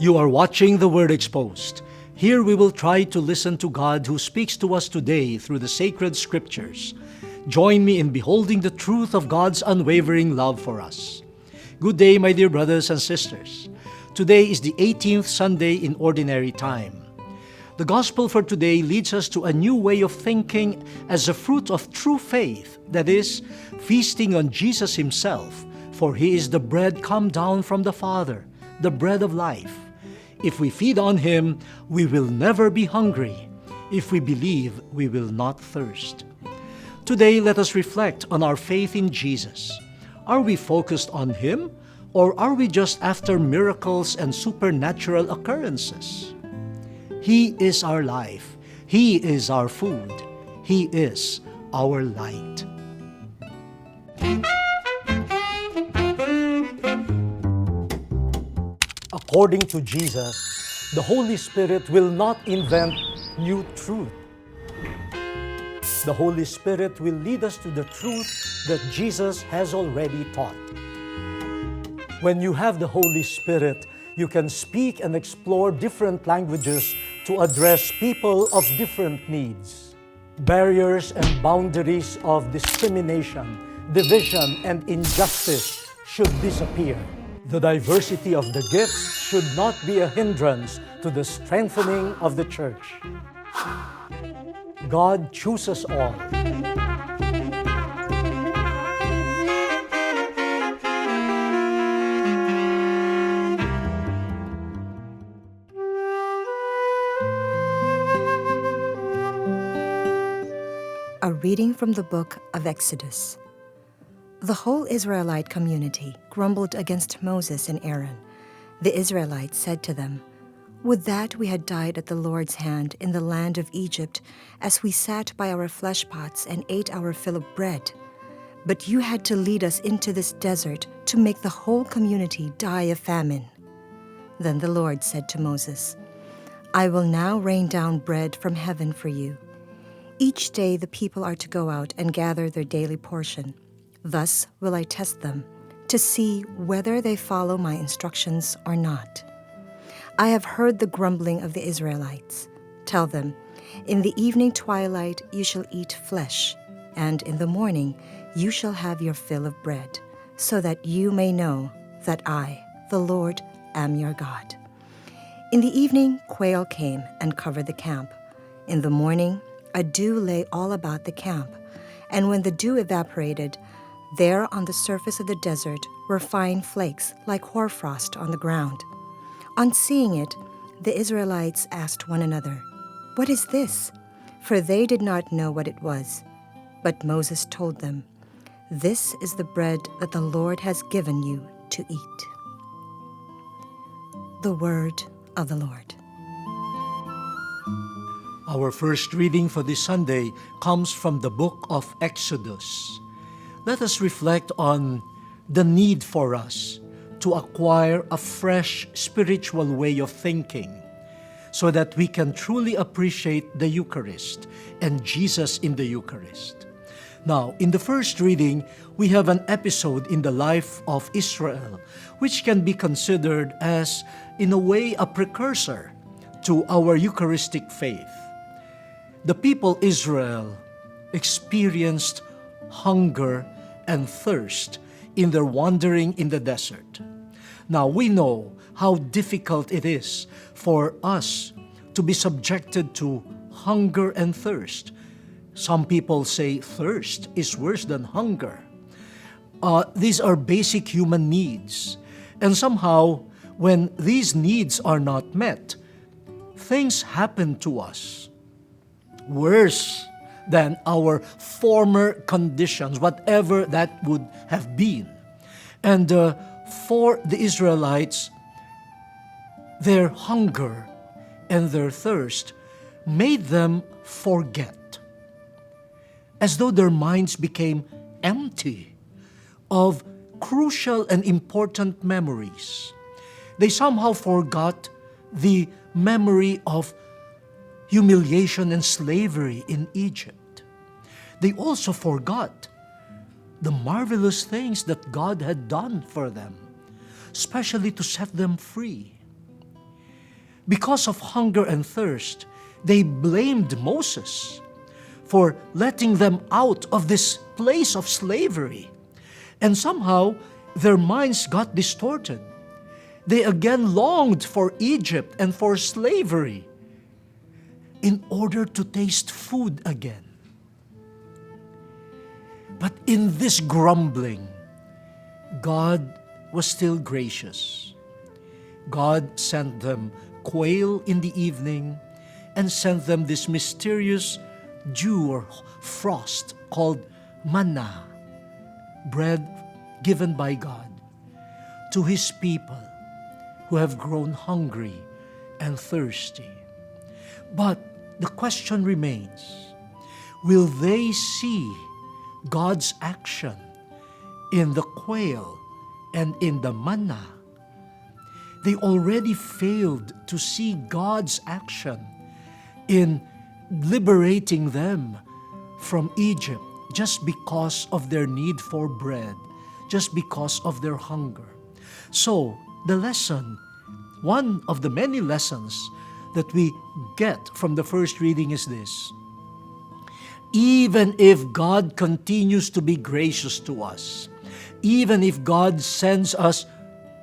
You are watching The Word Exposed. Here we will try to listen to God who speaks to us today through the sacred scriptures. Join me in beholding the truth of God's unwavering love for us. Good day, my dear brothers and sisters. Today is the 18th Sunday in Ordinary Time. The Gospel for today leads us to a new way of thinking as a fruit of true faith, that is, feasting on Jesus Himself, for He is the bread come down from the Father, the bread of life. If we feed on Him, we will never be hungry. If we believe, we will not thirst. Today, let us reflect on our faith in Jesus. Are we focused on Him, or are we just after miracles and supernatural occurrences? He is our life. He is our food. He is our light. According to Jesus, the Holy Spirit will not invent new truth. The Holy Spirit will lead us to the truth that Jesus has already taught. When you have the Holy Spirit, you can speak and explore different languages to address people of different needs. Barriers and boundaries of discrimination, division, and injustice should disappear. The diversity of the gifts should not be a hindrance to the strengthening of the church. God chooses all. A reading from the book of Exodus. The whole Israelite community grumbled against Moses and Aaron. The Israelites said to them, "Would that we had died at the Lord's hand in the land of Egypt, as we sat by our flesh pots and ate our fill of bread. But you had to lead us into this desert to make the whole community die of famine." Then the Lord said to Moses, "I will now rain down bread from heaven for you. Each day the people are to go out and gather their daily portion. Thus will I test them, to see whether they follow my instructions or not. I have heard the grumbling of the Israelites. Tell them, in the evening twilight you shall eat flesh, and in the morning you shall have your fill of bread, so that you may know that I, the Lord, am your God." In the evening quail came and covered the camp. In the morning a dew lay all about the camp, and when the dew evaporated, there on the surface of the desert were fine flakes like hoarfrost on the ground. On seeing it, the Israelites asked one another, "What is this?" For they did not know what it was. But Moses told them, "This is the bread that the Lord has given you to eat." The word of the Lord. Our first reading for this Sunday comes from the book of Exodus. Let us reflect on the need for us to acquire a fresh spiritual way of thinking so that we can truly appreciate the Eucharist and Jesus in the Eucharist. Now, in the first reading, we have an episode in the life of Israel, which can be considered as, in a way, a precursor to our Eucharistic faith. The people Israel experienced hunger and thirst in their wandering in the desert. Now, we know how difficult it is for us to be subjected to hunger and thirst. Some people say thirst is worse than hunger. These are basic human needs. And somehow, when these needs are not met, things happen to us worse than our former conditions, whatever that would have been. And for the Israelites, their hunger and their thirst made them forget, as though their minds became empty of crucial and important memories. They somehow forgot the memory of humiliation and slavery in Egypt. They also forgot the marvelous things that God had done for them, especially to set them free. Because of hunger and thirst, they blamed Moses for letting them out of this place of slavery. And somehow, their minds got distorted. They again longed for Egypt and for slavery in order to taste food again. But in this grumbling, God was still gracious. God sent them quail in the evening and sent them this mysterious dew or frost called manna, bread given by God to His people who have grown hungry and thirsty. But the question remains, will they see God's action in the quail and in the manna? They already failed to see God's action in liberating them from Egypt just because of their need for bread, just because of their hunger. So, the lesson, one of the many lessons that we get from the first reading is this: even if God continues to be gracious to us, even if God sends us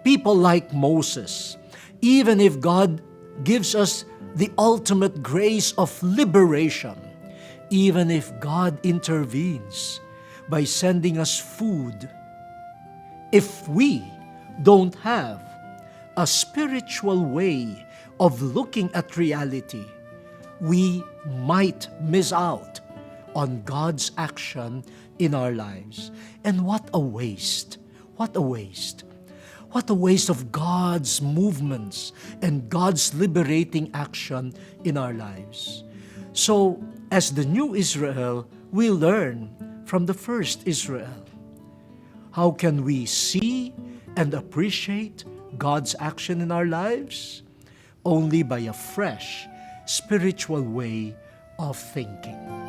people like Moses, even if God gives us the ultimate grace of liberation, even if God intervenes by sending us food, if we don't have a spiritual way of looking at reality, we might miss out on God's action in our lives. And what a waste! What a waste! What a waste of God's movements and God's liberating action in our lives. So, as the new Israel, we learn from the first Israel. How can we see and appreciate God's action in our lives? Only by a fresh, spiritual way of thinking.